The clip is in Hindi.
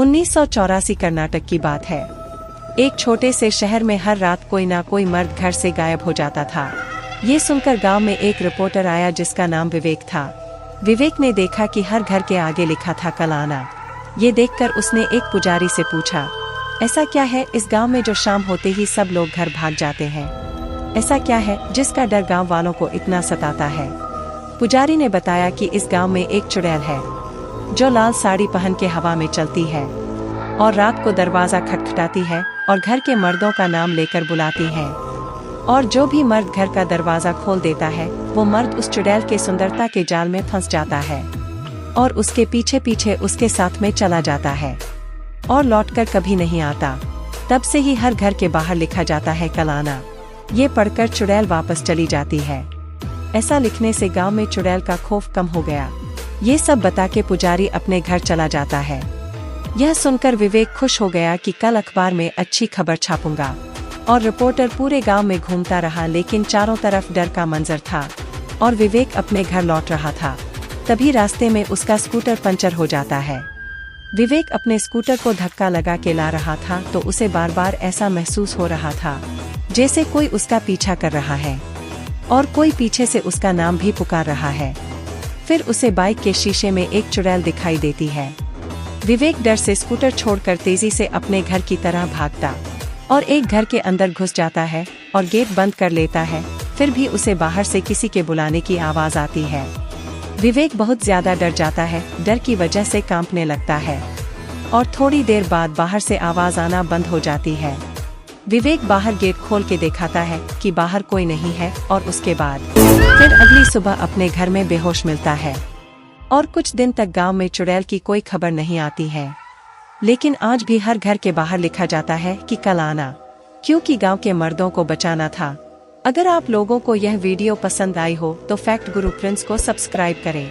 1984 कर्नाटक की बात है। एक छोटे से शहर में हर रात कोई ना कोई मर्द घर से गायब हो जाता था। ये सुनकर गांव में एक रिपोर्टर आया जिसका नाम विवेक था। विवेक ने देखा कि हर घर के आगे लिखा था कल आना। ये देखकर उसने एक पुजारी से पूछा, ऐसा क्या है इस गांव में जो शाम होते ही सब लोग घर भाग जाते हैं? ऐसा क्या है जिसका डर गांव वालों को इतना सताता है? पुजारी ने बताया कि इस गांव में एक चुड़ैल है जो लाल साड़ी पहन के हवा में चलती है और रात को दरवाजा खटखटाती है और घर के मर्दों का नाम लेकर बुलाती है। और जो भी मर्द घर का दरवाजा खोल देता है वो मर्द उस चुड़ैल के सुंदरता के जाल में फंस जाता है और उसके पीछे पीछे उसके साथ में चला जाता है और लौटकर कभी नहीं आता। तब से ही हर घर के बाहर लिखा जाता है कल आना। ये पढ़कर चुड़ैल वापस चली जाती है। ऐसा लिखने से गांव में चुड़ैल का खौफ कम हो गया। ये सब बता के पुजारी अपने घर चला जाता है। यह सुनकर विवेक खुश हो गया कि कल अखबार में अच्छी खबर छापूंगा। और रिपोर्टर पूरे गांव में घूमता रहा लेकिन चारों तरफ डर का मंजर था और विवेक अपने घर लौट रहा था। तभी रास्ते में उसका स्कूटर पंचर हो जाता है। विवेक अपने स्कूटर को धक्का लगा के ला रहा था तो उसे बार बार ऐसा महसूस हो रहा था जैसे कोई उसका पीछा कर रहा है और कोई पीछे से उसका नाम भी पुकार रहा है। फिर उसे बाइक के शीशे में एक चुड़ैल दिखाई देती है। विवेक डर से स्कूटर छोड़कर तेजी से अपने घर की तरह भागता और एक घर के अंदर घुस जाता है और गेट बंद कर लेता है। फिर भी उसे बाहर से किसी के बुलाने की आवाज आती है। विवेक बहुत ज्यादा डर जाता है, डर की वजह से कांपने लगता है और थोड़ी देर बाद बाहर से आवाज आना बंद हो जाती है। विवेक बाहर गेट खोल के दिखाता है कि बाहर कोई नहीं है और उसके बाद फिर अगली सुबह अपने घर में बेहोश मिलता है और कुछ दिन तक गांव में चुड़ैल की कोई खबर नहीं आती है। लेकिन आज भी हर घर के बाहर लिखा जाता है कि कल आना, क्योंकि गांव के मर्दों को बचाना था। अगर आप लोगों को यह वीडियो पसंद आई हो तो फैक्ट गुरु प्रिंस को सब्सक्राइब करें।